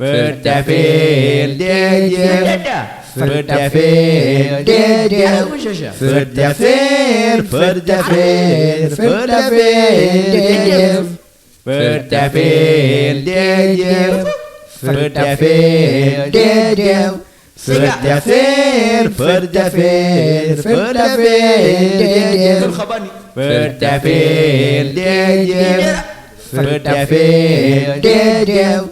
Vertafel dedev Vertafel dedev Vertafel Vertafel Vertafel dedev Vertafel dedev Vertafel dedev Vertafel Vertafel Vertafel dedev Vertafel dedev Vertafel dedev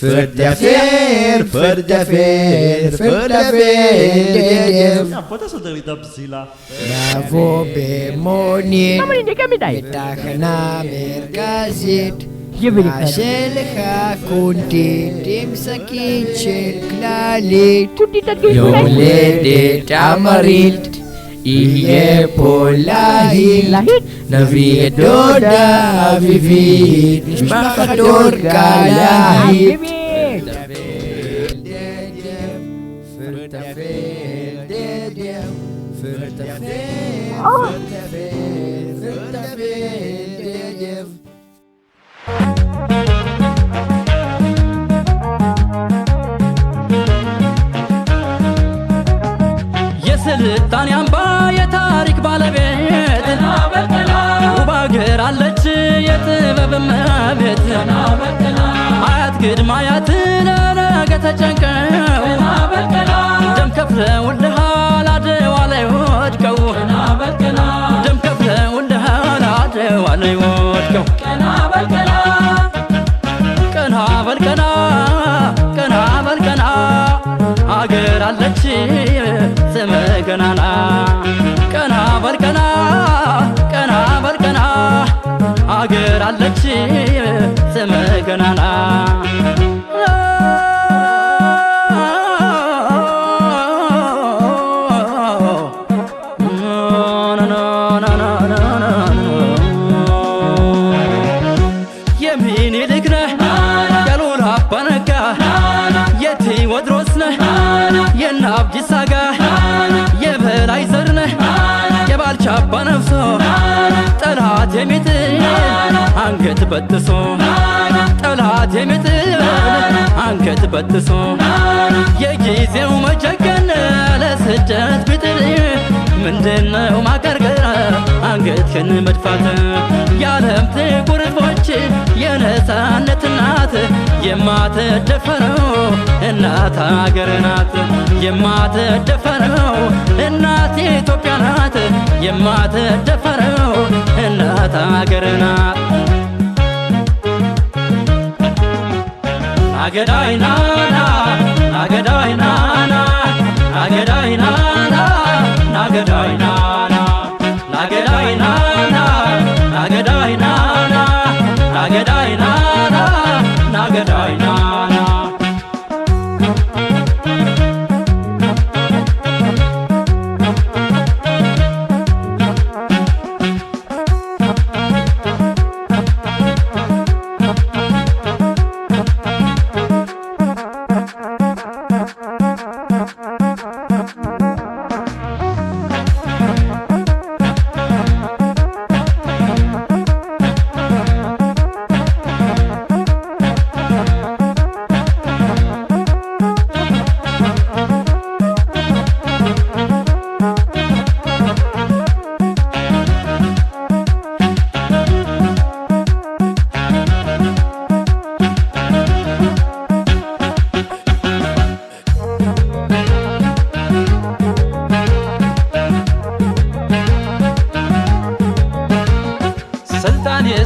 Vertafel Vertafel Vertafel dedev Poate să te uităm zila Bravo bemonit Betahna mergazit Aselha kunti Tim sakincel klalit Yoledet amarit Ihe polahil Navi doda avivit Mishmachador kalahit Vertafel dedev Vertafel Vertafel Vertafel dedev የስልጣኔ አምባ የታሪክ ባለቤት ውብ አገር አለች የጥበብ እመቤት አያት ቅድመ አያት ለነገ ተጨንቀው ደም ከፍለውልሃል አድዋ ላይ ወድቀው ደም ከፍለውልሃል አድዋ ላይ ወድቀው ቀና በል ቀና ቀና በል ቀና አገር አለች ስመ ገናና ቀና በል ቀና አገር አለች ስመ ገናና የሚኒልክ ነህ የልዑል አባ ነጋ የቴዎድሮስ ነህ የነ አብዲሳ አጋ የበላይ ዘር ነህ የባልቻ አባ ነፍሶ ጠላት የሚጥል አንገት በጥሶ ጠላት የሚጥል አንገት በጥሶ የጊዜው መጨከን ለስደት ቢጥል ምንድነው ማቀርቀር አንገትህን መድፋት የዓለም ጥቁር ሕዝቦች የነፃነት እናት የማትደፈረው እናት አገር ናት የማትደፈረው እናት ኢትዮጵያ ናት የማትደፈረው እናት አገር ናት አገዳይ ናና አገዳይ ናና አገዳይ ናና አገዳይ ናና አገዳይ ናና አገዳይ ናና አገዳይ ናና አገዳይ ናና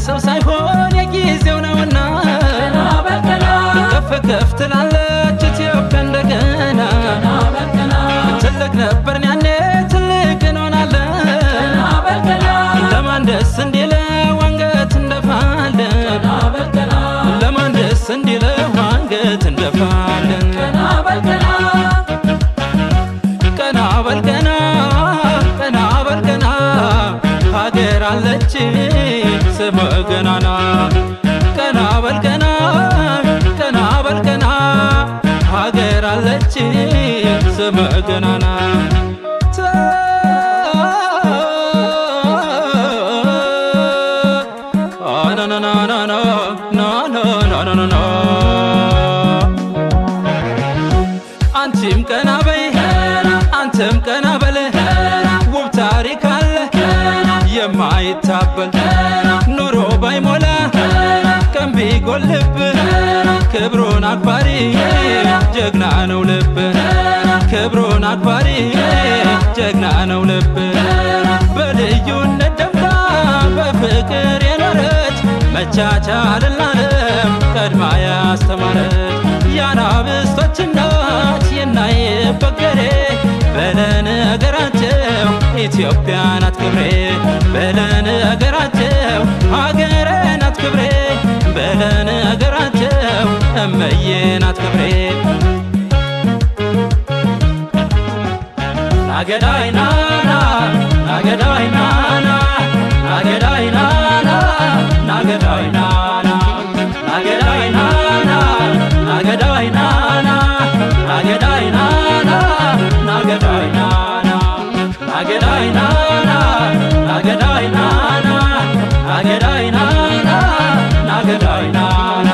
ሰው ሳይሆን የጊዜው ነውና ከፍ ከፍ ትላለች ኢትዮጵያ እንደገና ትልቅ ነበርን ያኔ ትልቅ እንሆናለን ለማን ደስ እንዲለው አንገት እንደፋለን ለማን ደስ እንዲለው አንገት እንደፋለን ቀና በል ቀና ሀገር አለች ስመ ገናና ቀና በል ቀና ሀገር አለች ስመ ገናና አንቺም ቀና በይ አንተም ቀና በል ውብ ታሪክ አለ የማይታበል ኑሮ ባይሞላ ቀን ቢጎልብ ክብሩን አክባሪ ጀግና ነው ልብ ክብሩን አክባሪ ጀግና ነው ልብ በልዩነት ደምቃ በፍቅር የኖረች መቻቻልና ዓለም ቀድማ ያስተማረች የአናብስቶች እናት የናይበገሬ በለነገራቸው ኢትዮጵያ ናት ክብሬ በለነገራቸው ሀገሬ ናት ክብሬ በለነገራቸው እመዬ ናት ክብሬ ናገዳይ ናና ናገዳይ ናና ናገዳይ ናና ናገዳይ ናና ናገዳይ ናና ናገዳይ ናና ናገዳይ ናና ናገዳይ ናና ናገዳይ ናና ናገዳይ ናና ናገዳይ ናና ናገዳይ ናና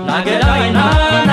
ናገዳይ ናና